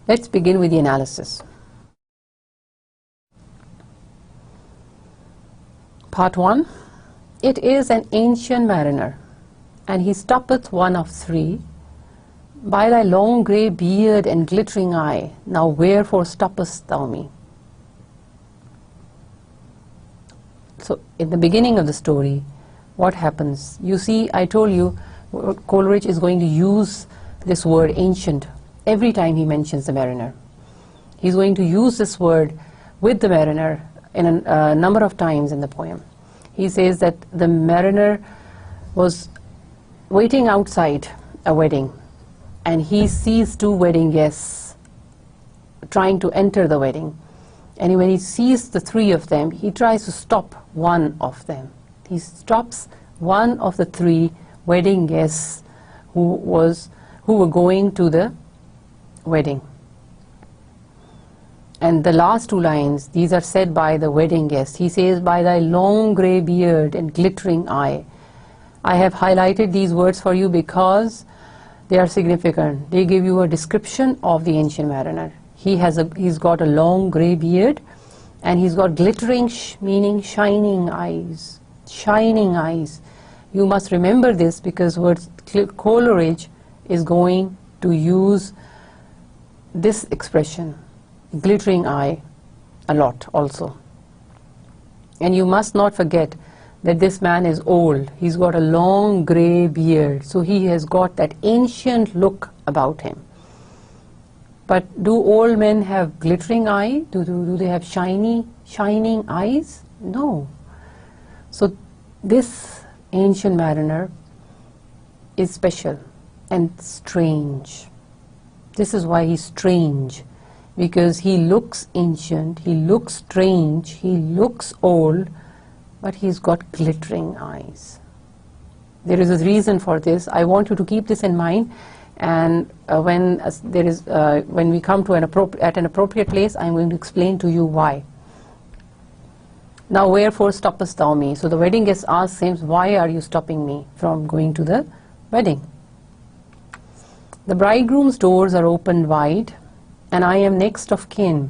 Let's begin with the analysis. Part 1. It is an ancient mariner, and he stoppeth one of three. By thy long grey beard and glittering eye, now wherefore stoppest thou me? So, in the beginning of the story, what happens? You see, I told you, Coleridge is going to use this word ancient every time he mentions the mariner. He's going to use this word with the mariner in a number of times in the poem. He says that the mariner was waiting outside a wedding, and he sees two wedding guests trying to enter the wedding. And when he sees the three of them, he tries to stop one of them. He stops one of the three wedding guests who were going to the wedding. And the last two lines, these are said by the wedding guest. He says, by thy long grey beard and glittering eye. I have highlighted these words for you because they are significant. They give you a description of the ancient mariner. He's got a long grey beard, and he's got glittering, meaning shining eyes. Shining eyes. You must remember this, because Coleridge is going to use this expression, glittering eye, a lot also. And you must not forget that this man is old. He's got a long grey beard, so he has got that ancient look about him. But do old men have glittering eye? Do they have shining eyes? No. So this ancient mariner is special and strange. This is why he's strange, because he looks ancient, he looks strange, he looks old, but he's got glittering eyes. There is a reason for this. I want you to keep this in mind, and when we come to an appropriate place, I'm going to explain to you why. Now, wherefore stoppest thou me? So the wedding guest asks him, why are you stopping me from going to the wedding? The bridegroom's doors are opened wide, and I am next of kin.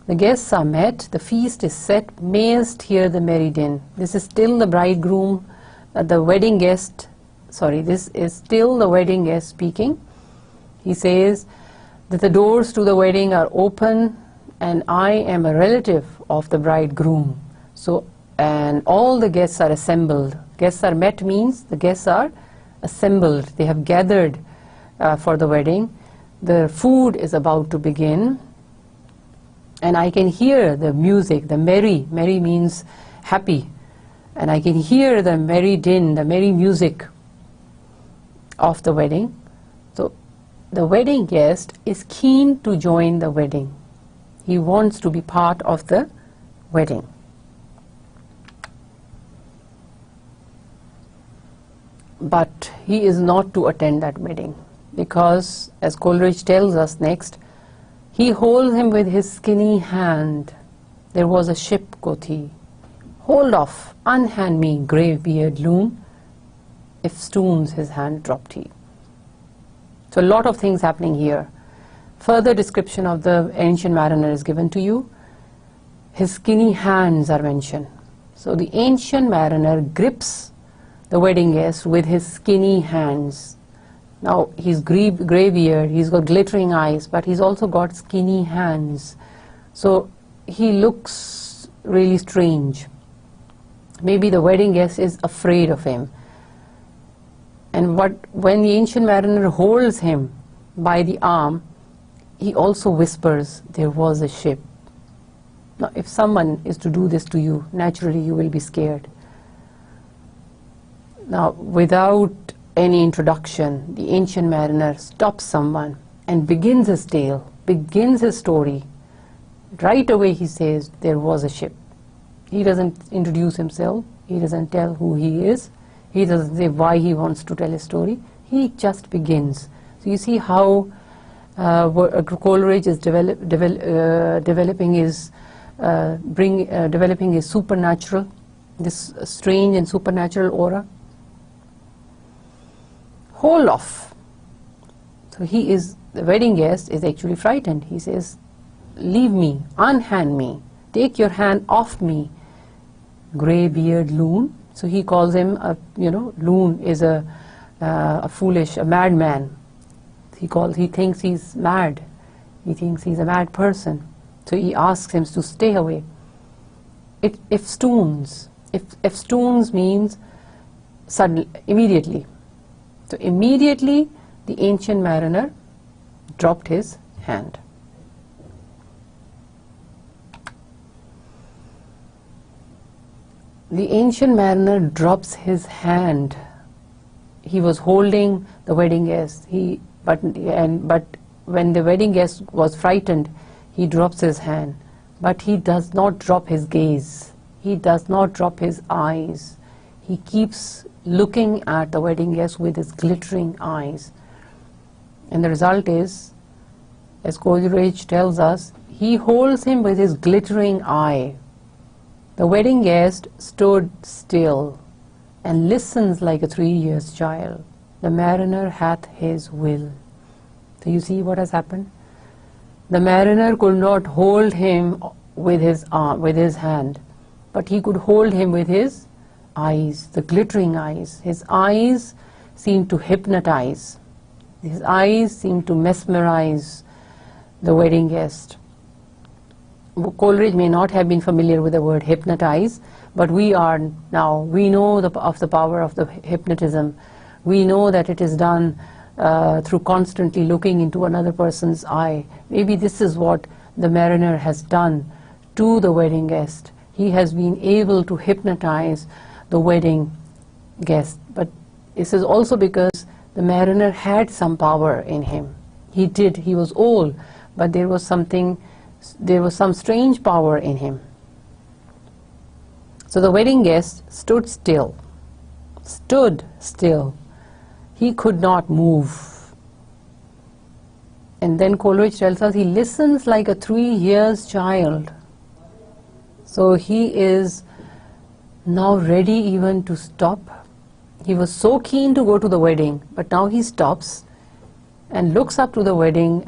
The guests are met, the feast is set, mayest hear the merry din. This is still the bridegroom, the wedding guest, this is still the wedding guest speaking. He says that the doors to the wedding are open, and I am a relative of the bridegroom. So, and all the guests are assembled. Guests are met means the guests are assembled. They have gathered for the wedding. The food is about to begin, and I can hear the music, the merry means happy, and I can hear the merry din, the merry music of the wedding. So the wedding guest is keen to join the wedding. He wants to be part of the wedding. But he is not to attend that wedding, because, as Coleridge tells us next, he holds him with his skinny hand. There was a ship, quoth he. Hold off, unhand me, grey beard loon. If stones his hand dropped he. So a lot of things happening here. Further description of the ancient mariner is given to you. His skinny hands are mentioned. So the ancient mariner grips the wedding guest with his skinny hands. Now he's grey beard, he's got glittering eyes, but he's also got skinny hands. So he looks really strange. Maybe the wedding guest is afraid of him. And when the ancient mariner holds him by the arm, he also whispers, there was a ship. Now, if someone is to do this to you, naturally you will be scared. Now, without any introduction, the ancient mariner stops someone and begins his tale, begins his story. Right away he says, there was a ship. He doesn't introduce himself, he doesn't tell who he is, he doesn't say why he wants to tell a story, he just begins. So you see how Coleridge is developing his supernatural, this strange and supernatural aura. Hold off. So he is the wedding guest is actually frightened. He says, leave me, unhand me, take your hand off me, grey-beard loon. So he calls him, loon is a foolish, a madman. He thinks he's mad. He thinks he's a mad person. So he asks him to stay away. If stoons means suddenly, immediately. So immediately the ancient mariner dropped his hand. The ancient mariner drops his hand. He was holding the wedding guest. But when the wedding guest was frightened, he drops his hand. But he does not drop his gaze. He does not drop his eyes. He keeps looking at the wedding guest with his glittering eyes. And the result is, as Coleridge tells us, he holds him with his glittering eye. The wedding guest stood still and listens like a 3 years child. The mariner hath his will. So you see what has happened? The mariner could not hold him with his arm, with his hand, but he could hold him with his eyes, the glittering eyes. His eyes seemed to hypnotize. His eyes seemed to mesmerize the wedding guest. Coleridge may not have been familiar with the word hypnotize, but we are now. We know of the power of the hypnotism. We know that it is done through constantly looking into another person's eye. Maybe this is what the mariner has done to the wedding guest. He has been able to hypnotize the wedding guest. But this is also because the mariner had some power in him. He was old, but there was some strange power in him. So the wedding guest stood still. He could not move. And then Coleridge tells us he listens like a 3 years child. So he is now ready even to stop. He was so keen to go to the wedding, but now he stops and looks up to the wedding,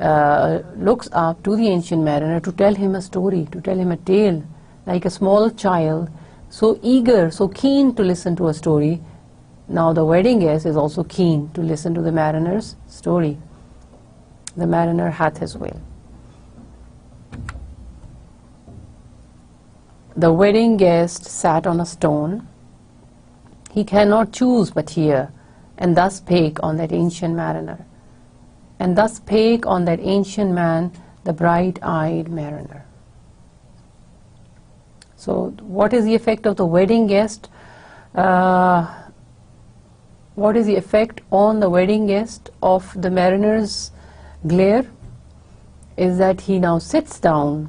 looks up to the ancient mariner to tell him a story, to tell him a tale, like a small child, so eager, so keen to listen to a story. Now the wedding guest is also keen to listen to the mariner's story. The mariner hath his will. The wedding guest sat on a stone. He cannot choose but hear, and thus spake on that ancient mariner. And thus spake on that ancient man, the bright-eyed mariner. So what is the effect of the wedding guest? What is the effect on the wedding guest of the mariner's glare? Is that he now sits down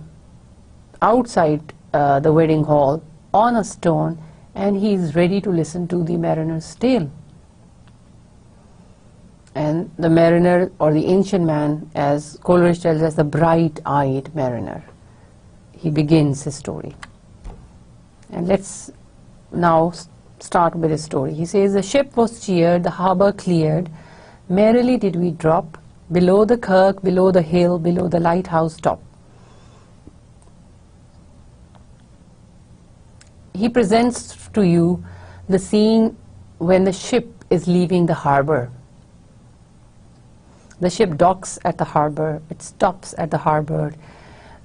outside the wedding hall on a stone, and he is ready to listen to the mariner's tale. And the mariner, or the ancient man, as Coleridge tells us, the bright-eyed mariner. He begins his story. And let's now start with his story. He says, the ship was cheered, the harbour cleared, merrily did we drop, below the kirk, below the hill, below the lighthouse top. He presents to you the scene when the ship is leaving the harbour. The ship docks at the harbour, it stops at the harbour,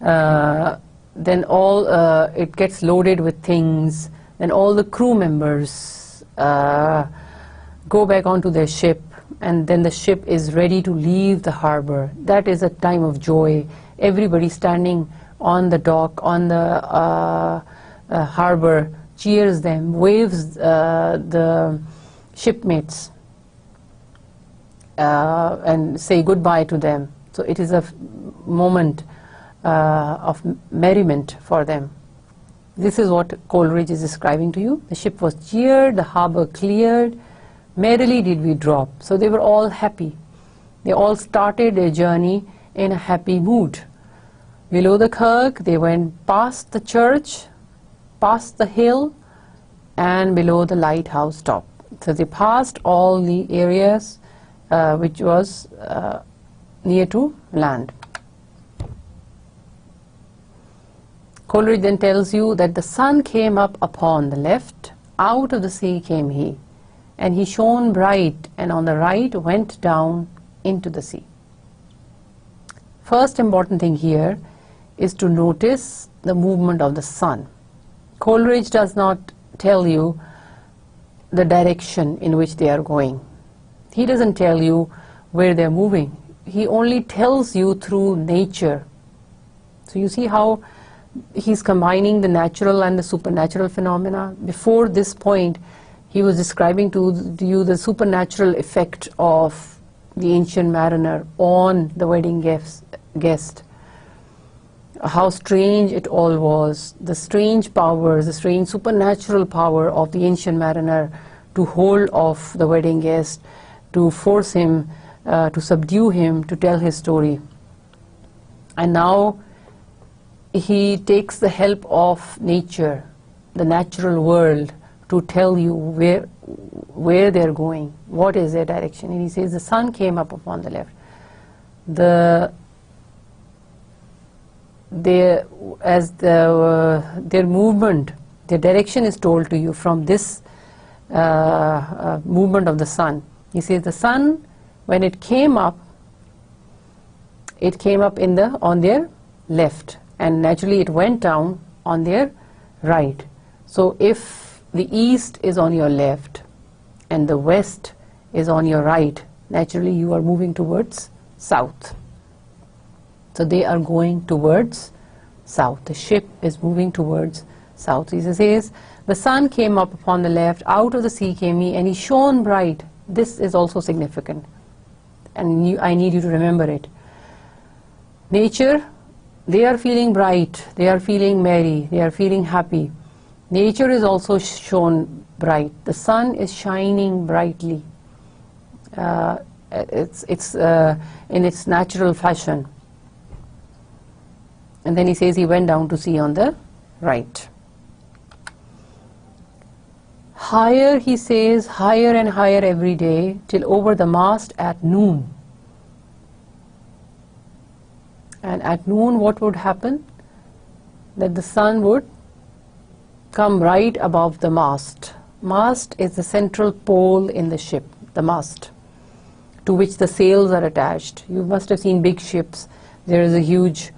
then it gets loaded with things, then all the crew members go back onto their ship, and then the ship is ready to leave the harbour. That is a time of joy. Everybody standing on the dock, on the harbour, cheers them, waves the shipmates, and say goodbye to them. So it is a moment of merriment for them. This is what Coleridge is describing to you. The ship was cheered, the harbour cleared, merrily did we drop. So they were all happy. They all started their journey in a happy mood. Below the kirk, they went past the church, past the hill, and below the lighthouse top. So they passed all the areas which was near to land. Coleridge then tells you that the sun came up upon the left, out of the sea came he, and he shone bright, and on the right went down into the sea. First important thing here is to notice the movement of the sun. Coleridge does not tell you the direction in which they are going. He doesn't tell you where they are moving. He only tells you through nature. So you see how he's combining the natural and the supernatural phenomena. Before this point, he was describing to you the supernatural effect of the ancient mariner on the wedding guest. How strange it all was, the strange powers, the strange supernatural power of the ancient mariner to hold off the wedding guest, to force him, to subdue him, to tell his story. And now he takes the help of nature, the natural world, to tell you where they're going, what is their direction. And he says the sun came up upon the left. Their movement, their direction is told to you from this movement of the sun. He says the sun, when it came up on their left, and naturally it went down on their right. So if the east is on your left and the west is on your right, naturally you are moving towards south. So they are going towards south. The ship is moving towards south. He says, the sun came up upon the left, out of the sea came he, and he shone bright. This is also significant, and I need you to remember it. Nature, they are feeling bright, they are feeling merry, they are feeling happy. Nature is also shown bright. The sun is shining brightly. It's in its natural fashion. And then he says he went down to sea on the right. Higher, he says, higher and higher every day, till over the mast at noon. And at noon what would happen? That the sun would come right above the mast. Mast is the central pole in the ship, the mast, to which the sails are attached. You must have seen big ships. There is a huge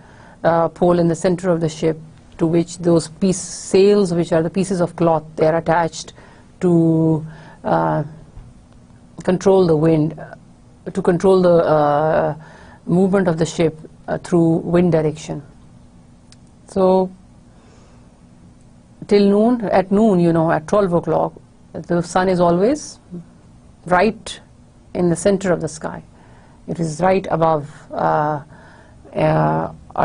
pole in the center of the ship, to which those sails, which are the pieces of cloth, they are attached to control the wind, to control the movement of the ship through wind direction. So till noon, at noon, you know, at 12 o'clock, the sun is always right in the center of the sky. It is right above our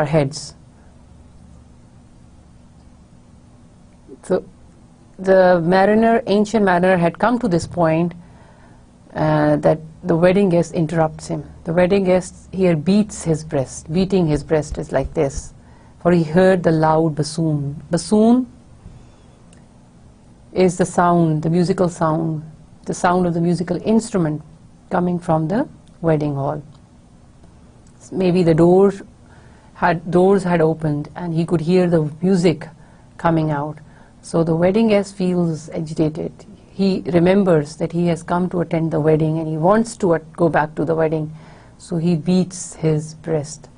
heads. So the mariner, ancient mariner, had come to this point that the wedding guest interrupts him. The wedding guest here beats his breast. Beating his breast is like this, for he heard the loud bassoon. Bassoon is the sound, the musical sound, the sound of the musical instrument coming from the wedding hall. Maybe the doors had opened and he could hear the music coming out. So the wedding guest feels agitated. He remembers that he has come to attend the wedding and he wants to go back to the wedding. So he beats his breast.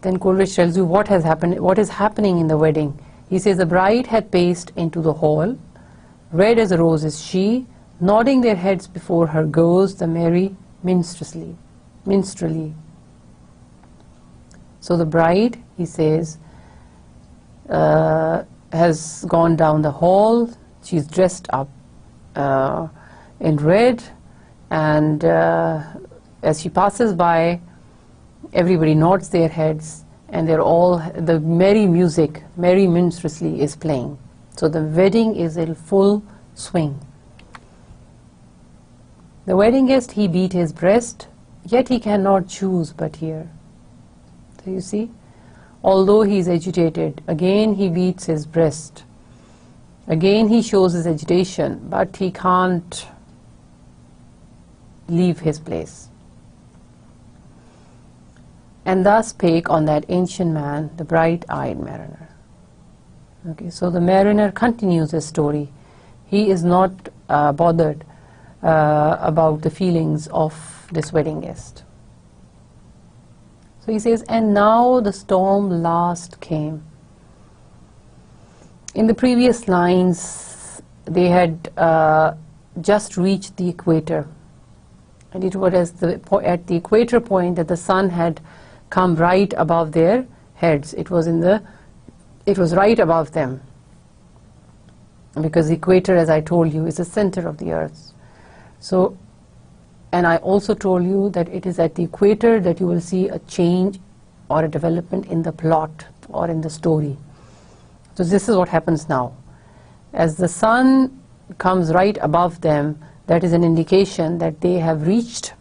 Then Coleridge tells you what has happened, what is happening in the wedding. He says, the bride had paced into the hall. Red as a rose is she, nodding their heads before her goes the merry minstrelsy. So the bride, he says, has gone down the hall. She's dressed up in red, and as she passes by, everybody nods their heads, and they're all, the merry music, merry minstrelsy is playing. So the wedding is in full swing. The wedding guest, he beat his breast, yet he cannot choose but hear. So you see, although he is agitated, again he beats his breast. Again he shows his agitation, but he can't leave his place. And thus spake on that ancient man, the bright-eyed mariner. Okay, so the mariner continues his story. He is not bothered about the feelings of this wedding guest. So he says, and now the storm last came. In the previous lines, they had just reached the equator. And it was at the equator point that the sun had come right above their heads. It was right above them. Because the equator, as I told you, is the center of the earth. So, and I also told you that it is at the equator that you will see a change or a development in the plot or in the story. So this is what happens now. As the sun comes right above them, that is an indication that they have reached,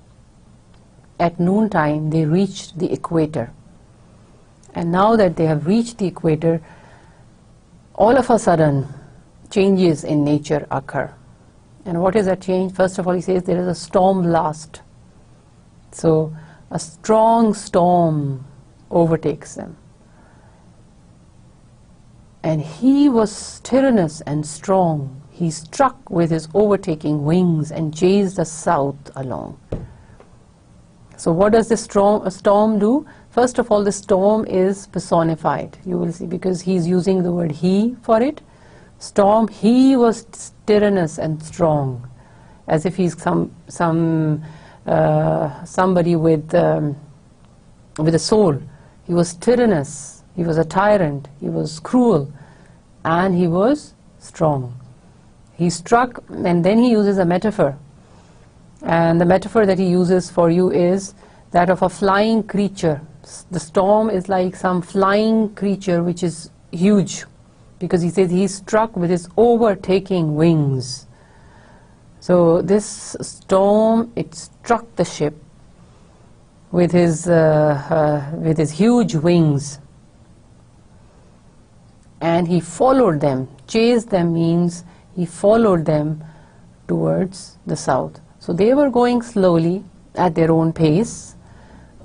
at noontime, they reached the equator. And now that they have reached the equator, all of a sudden, changes in nature occur. And what is that change? First of all, he says there is a storm blast. So a strong storm overtakes them. And he was tyrannous and strong. He struck with his overtaking wings and chased the south along. So what does this storm do? First of all, the storm is personified. You will see, because he's using the word he for it. Storm, he was tyrannous and strong, as if he's somebody with a soul. He was tyrannous, he was a tyrant, he was cruel, and he was strong. He struck, and then he uses a metaphor. And the metaphor that he uses for you is that of a flying creature. The storm is like some flying creature which is huge, because he says he struck with his overtaking wings. So this storm, it struck the ship with his huge wings, and he followed them. Chased them means he followed them towards the south. So they were going slowly at their own pace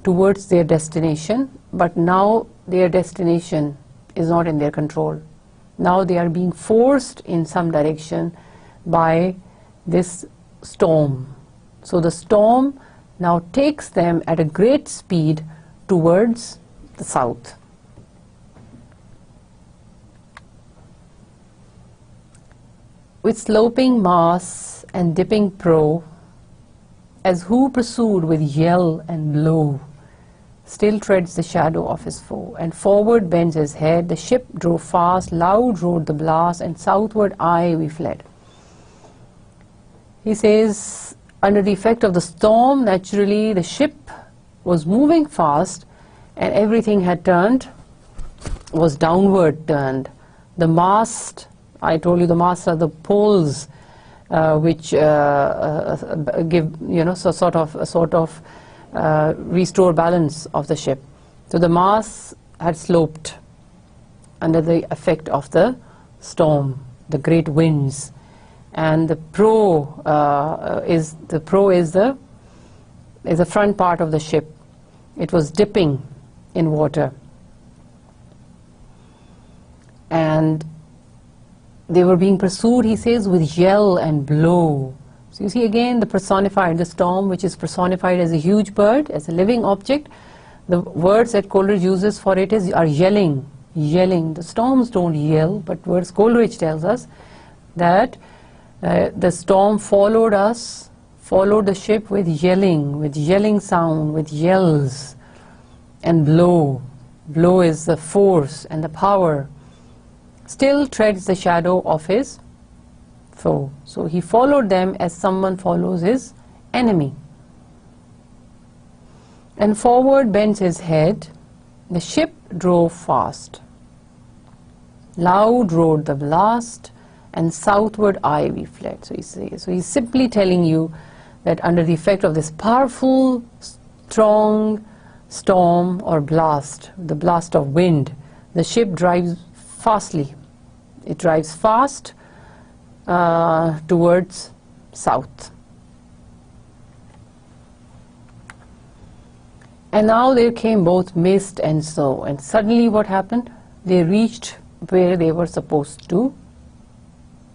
towards their destination, but now their destination is not in their control. Now they are being forced in some direction by this storm. So the storm now takes them at a great speed towards the south. With sloping masts and dipping prow, as who pursued with yell and blow, still treads the shadow of his foe, and forward bends his head. The ship drove fast, loud roared the blast, and southward aye we fled. He says, under the effect of the storm, naturally the ship was moving fast, and everything had turned, was downward turned. The mast, I told you the masts are the poles which give, sort of restore balance of the ship. So the masts had sloped under the effect of the storm, the great winds, and the prow is the front part of the ship. It was dipping in water, and they were being pursued, he says, with yell and blow. So you see again the personified, the storm, which is personified as a huge bird, as a living object. The words that Coleridge uses for it are yelling, yelling. The storms don't yell, but words Coleridge tells us that the storm followed the ship with yelling sound, with yells, and blow. Blow is the force and the power. Still treads the shadow of his foe. So he followed them as someone follows his enemy. And forward bends his head. The ship drove fast. Loud roared the blast, and southward aye we fled. So he's simply telling you that under the effect of this powerful, strong storm or blast, the blast of wind, the ship drives fastly. It drives fast towards south. And now there came both mist and snow, and suddenly what happened? They reached where they were supposed to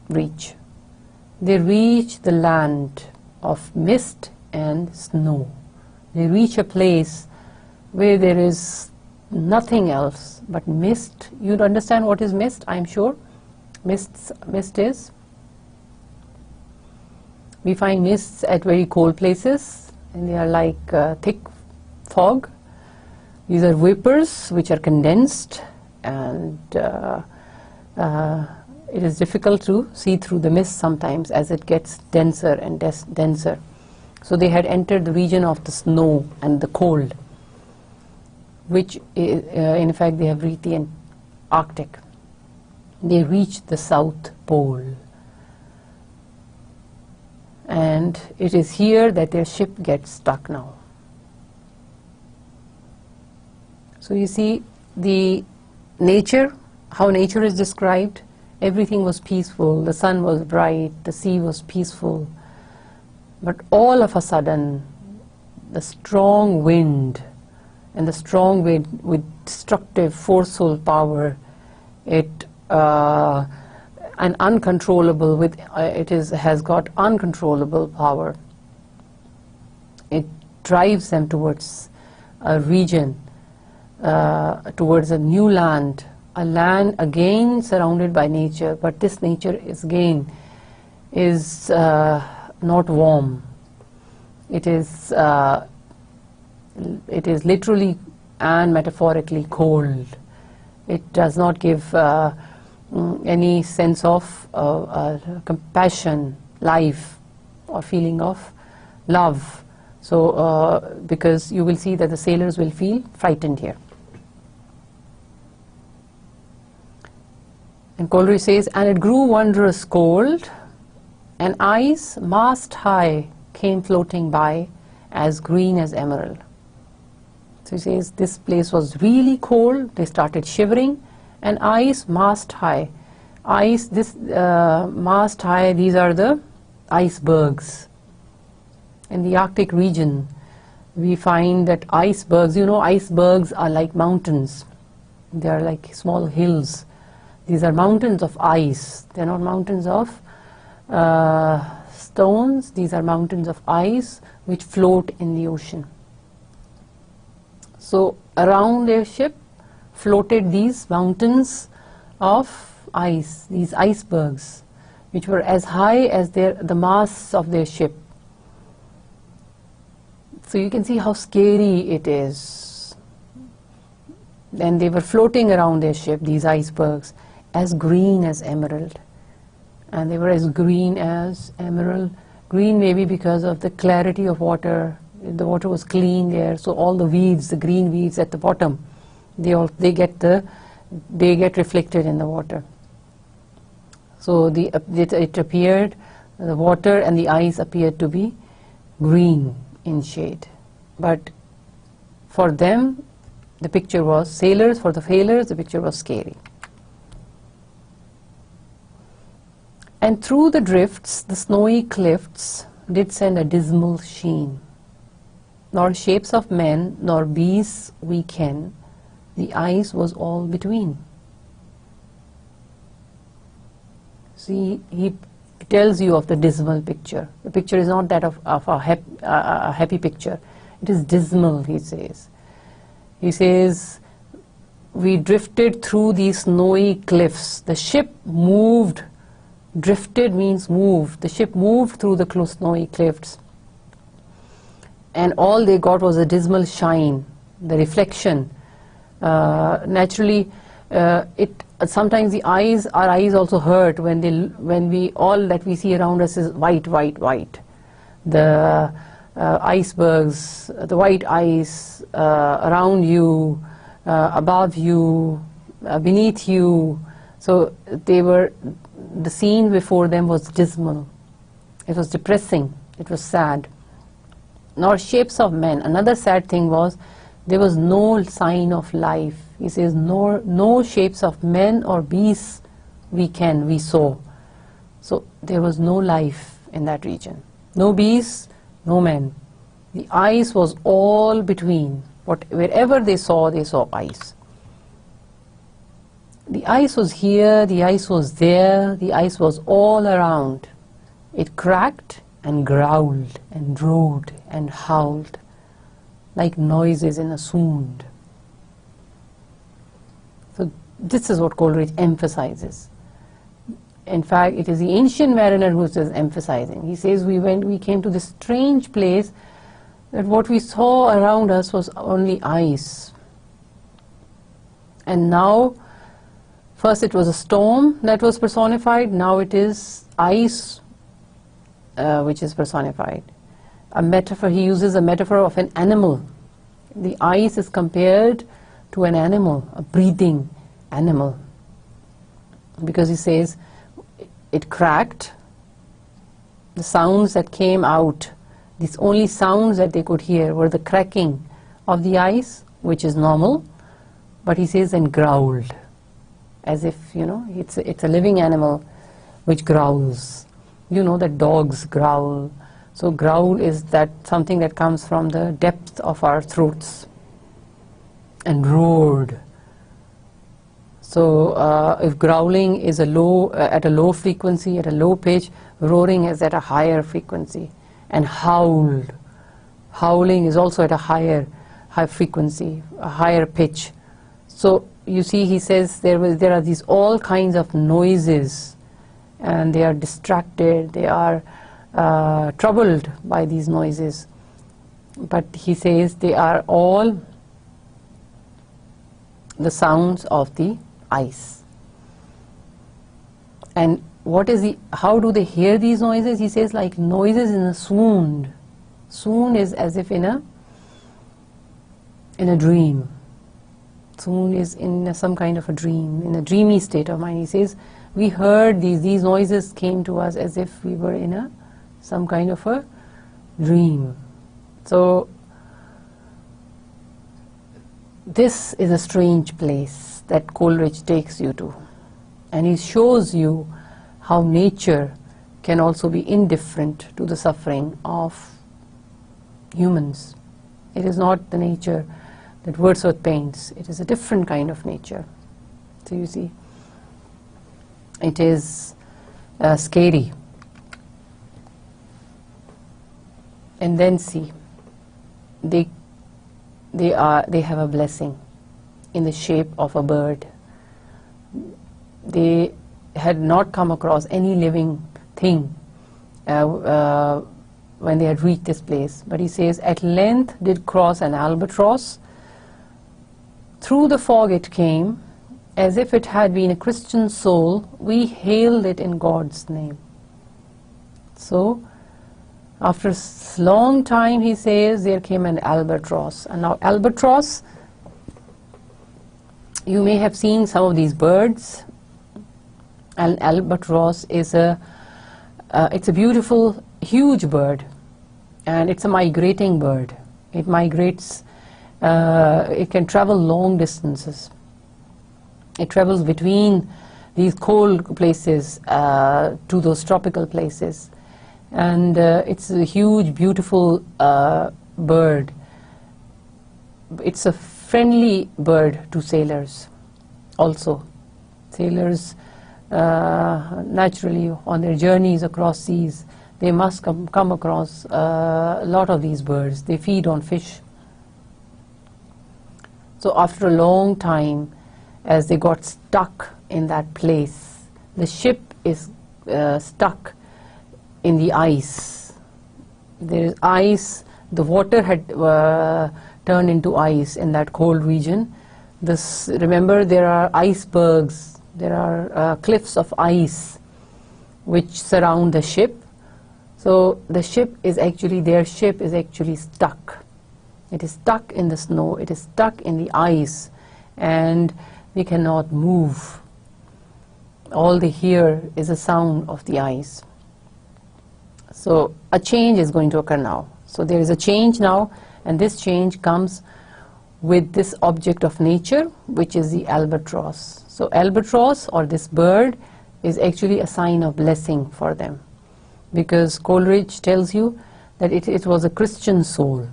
reach. They reached the land of mist and snow. They reach a place where there is nothing else but mist. You understand what is mist, I'm sure. Mist is, we find mists at very cold places, and they are like thick fog. These are vapors which are condensed, and it is difficult to see through the mist sometimes as it gets denser and denser. So they had entered the region of the snow and the cold, which in fact they have reached the Arctic. They reached the South Pole, and it is here that their ship gets stuck now. So you see the nature, how nature is described. Everything was peaceful, the sun was bright, the sea was peaceful, but all of a sudden the strong wind, and the strong wind with destructive, forceful power, and uncontrollable with has got uncontrollable power. It drives them towards a region, towards a new land, a land again surrounded by nature, but this nature is again not warm. It is literally and metaphorically cold. It does not give any sense of compassion, life, or feeling of love. So because you will see that the sailors will feel frightened here. And Coleridge says, and it grew wondrous cold, and ice mast high came floating by, as green as emerald. So he says this place was really cold. They started shivering, and ice mast high. Ice, this mast high, these are the icebergs. In the Arctic region, we find that icebergs, you know, icebergs are like mountains. They are like small hills. These are mountains of ice. They are not mountains of stones. These are mountains of ice which float in the ocean. So around their ship floated these mountains of ice, these icebergs, which were as high as the masts of their ship. So you can see how scary it is. And they were floating around their ship, these icebergs, as green as emerald. And they were as green as emerald. Green maybe because of the clarity of water. The water was clean there, so all the weeds, the green weeds at the bottom, they get reflected in the water. So it appeared, the water and the ice appeared to be green in shade. But for them, the picture was for the sailors, the picture was scary. And through the drifts, the snowy cliffs did send a dismal sheen. Nor shapes of men, nor beasts we ken, the ice was all between. See, he tells you of the dismal picture. The picture is not that of a happy picture. It is dismal, he says. He says, we drifted through these snowy cliffs. The ship moved. Drifted means moved. The ship moved through the snowy cliffs. And all they got was a dismal shine, the reflection. Naturally, sometimes our eyes also hurt when all that we see around us is white, white, white. The icebergs, the white ice around you, above you, beneath you. So the scene before them was dismal. It was depressing. It was sad. Nor shapes of men. Another sad thing was there was no sign of life. He says, no shapes of men or beasts we saw. So there was no life in that region. No beasts, no men. The ice was all between, Wherever they saw ice. The ice was here, the ice was there, the ice was all around. It cracked and growled and roared and howled like noises in a swoon. So this is what Coleridge emphasizes. In fact, it is the ancient mariner who is emphasizing. He says, we came to this strange place that what we saw around us was only ice. And now, first it was a storm that was personified, now it is ice which is personified. A metaphor, he uses a metaphor of an animal. The ice is compared to an animal, a breathing animal. Because he says, it cracked, the sounds that came out, these only sounds that they could hear were the cracking of the ice, which is normal, but he says, and growled, as if, it's a living animal which growls. You know that dogs growl. So growl is that something that comes from the depth of our throats. And roared. So if growling is at a low frequency, at a low pitch, roaring is at a higher frequency. And howled. Howling is also at a high frequency, a higher pitch. So you see, he says there are these all kinds of noises, and they are distracted, they are troubled by these noises. But he says they are all the sounds of the ice. And how do they hear these noises? He says, like noises in a swoon. Swoon is as if in a dream. Swoon is in some kind of a dream, in a dreamy state of mind. He says, we heard these noises came to us as if we were in some kind of a dream. So this is a strange place that Coleridge takes you to, and he shows you how nature can also be indifferent to the suffering of humans. It is not the nature that Wordsworth paints, it is a different kind of nature. So you see, it is scary. And then see, they have a blessing in the shape of a bird. They had not come across any living thing when they had reached this place. But he says, at length did cross an albatross. Through the fog it came, as if it had been a Christian soul. We hailed it in God's name. So, after a long time, he says, there came an albatross. And now albatross, you may have seen some of these birds. An albatross is it's a beautiful, huge bird, and it's a migrating bird. It migrates, it can travel long distances. It travels between these cold places to those tropical places. And it's a huge, beautiful bird. It's a friendly bird to sailors also. Sailors naturally on their journeys across seas, they must come across a lot of these birds. They feed on fish. So after a long time, as they got stuck in that place, the ship is stuck in the ice. There is ice, the water had turned into ice in that cold region. Remember, there are icebergs, there are cliffs of ice which surround the ship. So the ship is actually, their ship is actually stuck. It is stuck in the snow, it is stuck in the ice, and they cannot move. All they hear is the sound of the ice. So a change is going to occur now. So there is a change now, and this change comes with this object of nature, which is the albatross. So albatross, or this bird, is actually a sign of blessing for them, because Coleridge tells you that it was a Christian soul.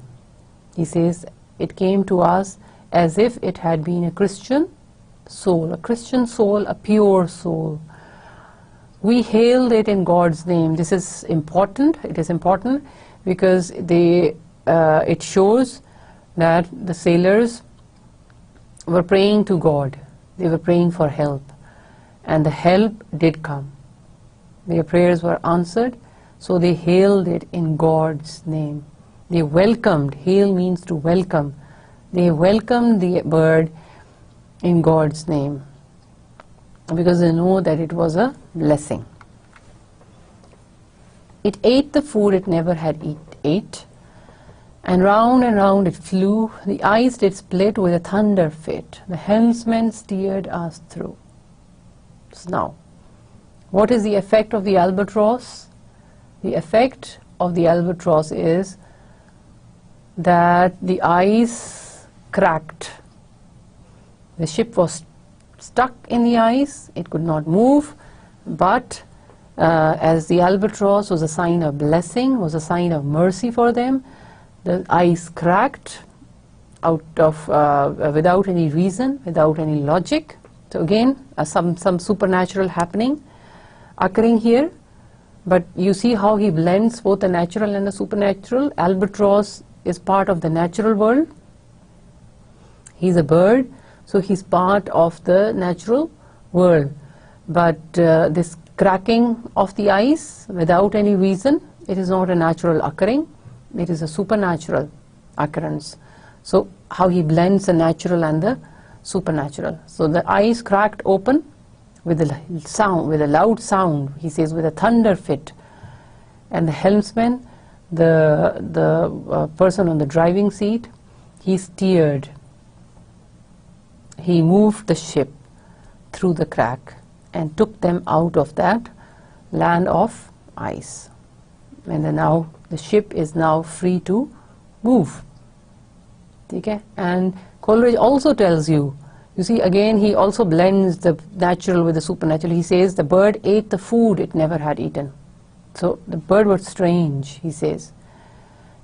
He says, It came to us as if it had been a Christian soul, a pure soul. We hailed it in God's name. This is important. It is important because it shows that the sailors were praying to God. They were praying for help, and the help did come. Their prayers were answered, so they hailed it in God's name. They welcomed. Hail means to welcome. They welcomed the bird in God's name because they know that it was a blessing. It ate the food it never had ate, and round it flew. The ice did split with a thunder fit. The helmsman steered us through. So now, what is the effect of the albatross? The effect of the albatross is that the ice cracked. The ship was stuck in the ice. It could not move, but as the albatross was a sign of blessing, was a sign of mercy for them, the ice cracked out of without any reason, without any logic. So again, some supernatural happening occurring here. But you see how he blends both the natural and the supernatural. Albatross is part of the natural world. He's a bird, so he's part of the natural world. But this cracking of the ice without any reason, it is not a natural occurring. It is a supernatural occurrence. So how he blends the natural and the supernatural. So the ice cracked open with a sound, with a loud sound. He says with a thunder fit, and the helmsman, the person on the driving seat, he steered. He moved the ship through the crack and took them out of that land of ice. And then now the ship is now free to move. Okay? And Coleridge also tells you, you see, again he also blends the natural with the supernatural. He says the bird ate the food it never had eaten. So the bird was strange, he says.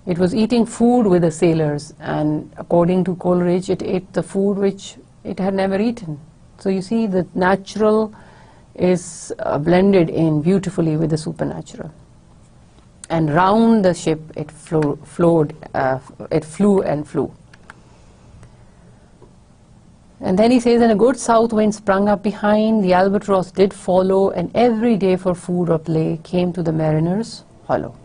It was eating food with the sailors, and according to Coleridge, it ate the food which it had never eaten. So you see, the natural is blended in beautifully with the supernatural. And round the ship it flew and flew. And then he says, and a good south wind sprung up behind, the albatross did follow, and every day for food or play came to the mariner's hollow.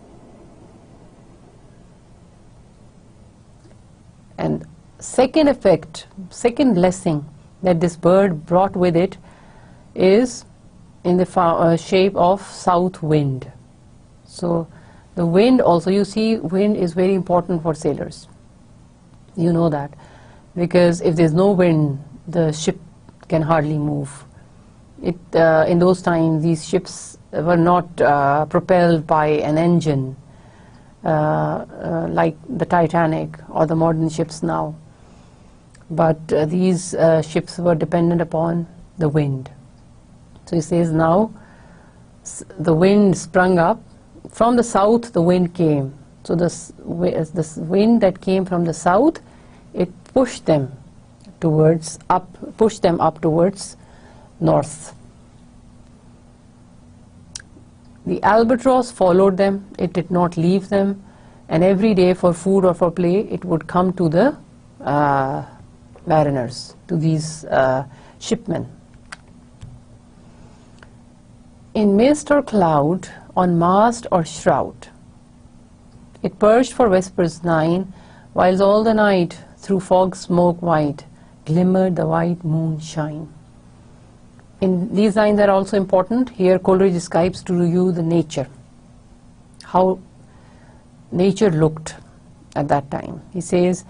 And second effect, second blessing that this bird brought with it is in the shape of south wind. So the wind also, you see, wind is very important for sailors. You know that. Because if there's no wind, the ship can hardly move. In those times, these ships were not propelled by an engine like the Titanic or the modern ships now. But these ships were dependent upon the wind. So he says now the wind sprung up. From the south the wind came. So this wind that came from the south, it pushed them up towards north. The albatross followed them. It did not leave them, and every day for food or for play it would come to the mariners, to these shipmen. In mist or cloud, on mast or shroud, it perched for vespers 9, whiles all the night through fog smoke white glimmered the white moon shine. In these lines are also important. Here Coleridge describes to you the nature, how nature looked at that time. He says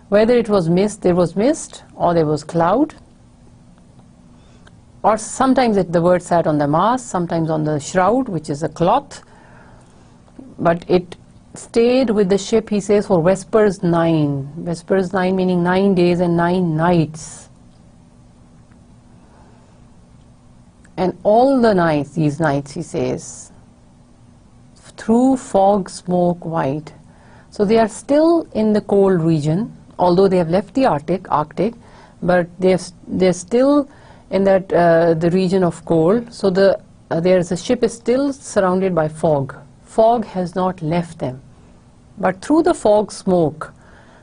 whether it was mist, there was mist, or there was cloud, or sometimes the bird sat on the mast, sometimes on the shroud, which is a cloth, but it stayed with the ship, he says, for vespers 9. Vespers 9 meaning 9 days and 9 nights. And all the nights, these nights, he says, through fog smoke white. So they are still in the cold region although they have left the Arctic, but they're still in that the region of cold. So the ship is still surrounded by fog. Fog has not left them, but through the fog smoke,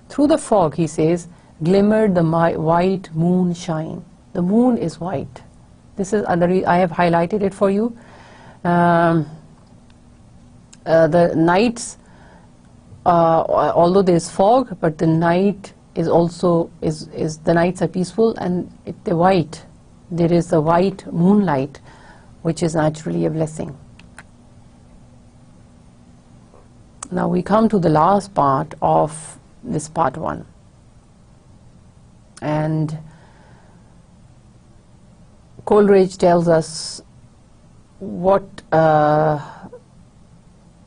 through the fog, he says, glimmered the white moon shine. The moon is white. This is I have highlighted it for you. The nights, although there is fog, but the night is also the nights are peaceful, and they're white. There is the white moonlight, which is naturally a blessing. Now we come to the last part of this part 1, and Coleridge tells us what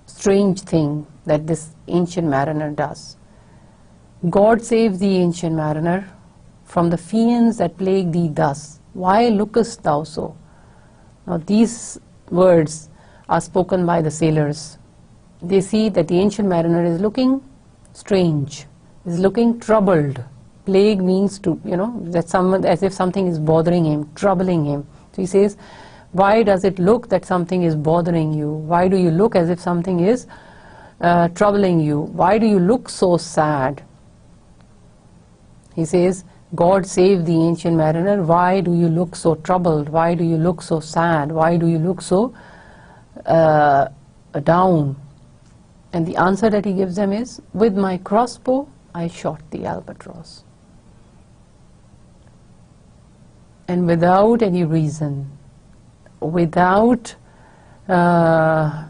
strange thing that this ancient mariner does. God save thee, ancient mariner, from the fiends that plague thee thus. Why lookest thou so? Now these words are spoken by the sailors. They see that the ancient mariner is looking strange, is looking troubled. Plague means to, that someone, as if something is bothering him, troubling him. So he says, why does it look that something is bothering you? Why do you look as if something is troubling you? Why do you look so sad? He says, God save the ancient mariner. Why do you look so troubled? Why do you look so sad? Why do you look so down? And the answer that he gives them is, with my crossbow I shot the albatross. And without any reason, without the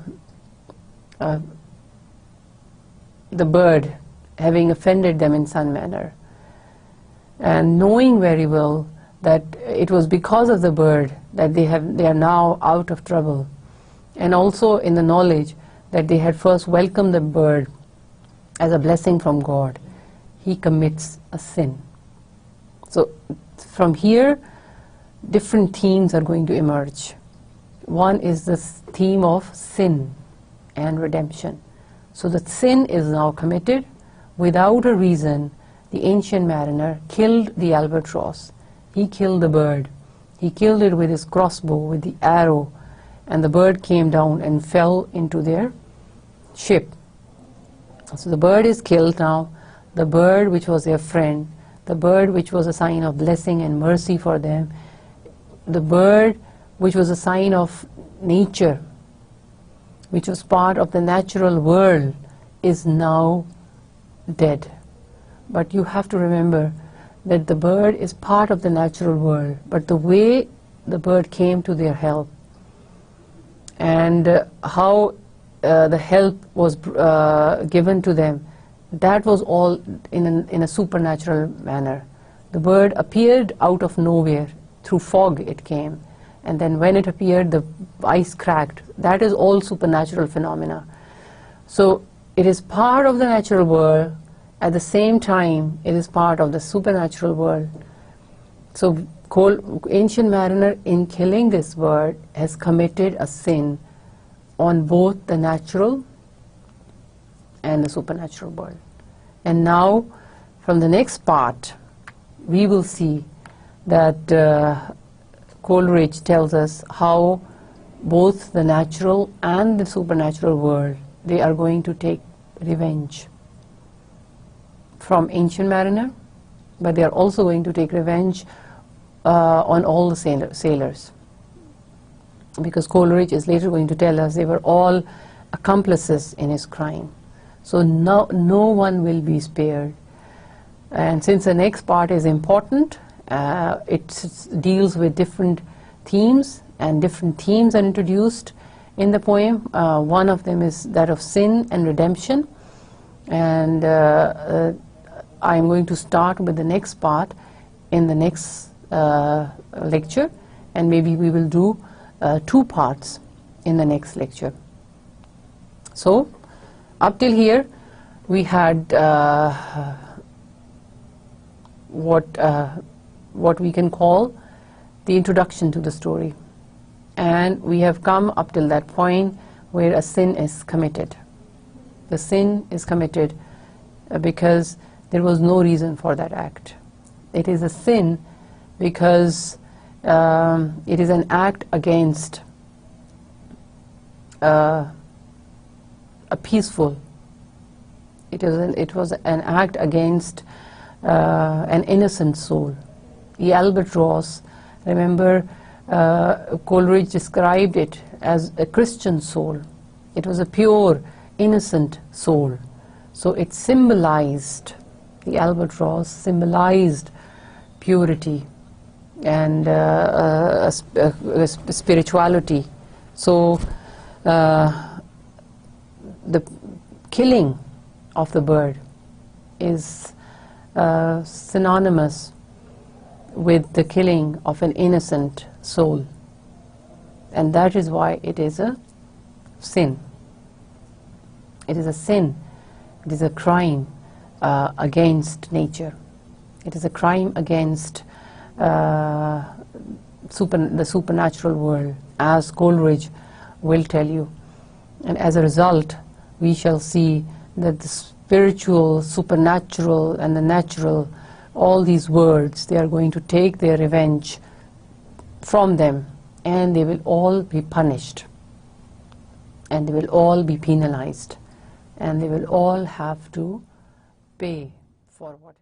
bird having offended them in some manner, and knowing very well that it was because of the bird that they are now out of trouble, and also in the knowledge that they had first welcomed the bird as a blessing from God, he commits a sin. So from here, different themes are going to emerge. One is the theme of sin and redemption. So the sin is now committed. Without a reason, the ancient mariner killed the albatross. He killed the bird. He killed it with his crossbow, with the arrow, and the bird came down and fell into their ship. So the bird is killed now. The bird which was their friend, the bird which was a sign of blessing and mercy for them, the bird which was a sign of nature, which was part of the natural world, is now dead. But you have to remember that the bird is part of the natural world, but the way the bird came to their help and how the help was given to them, that was all in a supernatural manner. The bird appeared out of nowhere. Through fog it came, and then when it appeared, the ice cracked. That is all supernatural phenomena. So it is part of the natural world. At the same time, it is part of the supernatural world. So ancient mariner, in killing this bird, has committed a sin on both the natural and the supernatural world. And now, from the next part, we will see that Coleridge tells us how both the natural and the supernatural world, they are going to take revenge from ancient mariner, but they are also going to take revenge on all the sailors, because Coleridge is later going to tell us they were all accomplices in his crime. So no one will be spared. And since the next part is important, it deals with different themes, and different themes are introduced in the poem. One of them is that of sin and redemption, and I'm going to start with the next part in the next lecture, and maybe we will do 2 parts in the next lecture. So up till here we had what we can call the introduction to the story, and we have come up till that point where a sin is committed. The sin is committed because there was no reason for that act. It is a sin because it is an act against a peaceful. It was an act against an innocent soul. The albatross, remember, Coleridge described it as a Christian soul. It was a pure, innocent soul. So it symbolized, the albatross symbolized purity and spirituality. So the killing of the bird is synonymous with the killing of an innocent soul, and that is why it is a sin. It is a sin. It is a crime against nature. It is a crime against the supernatural world, as Coleridge will tell you. And as a result, we shall see that the spiritual, supernatural, and the natural, all these words, they are going to take their revenge from them, and they will all be punished, and they will all be penalized, and they will all have to pay for what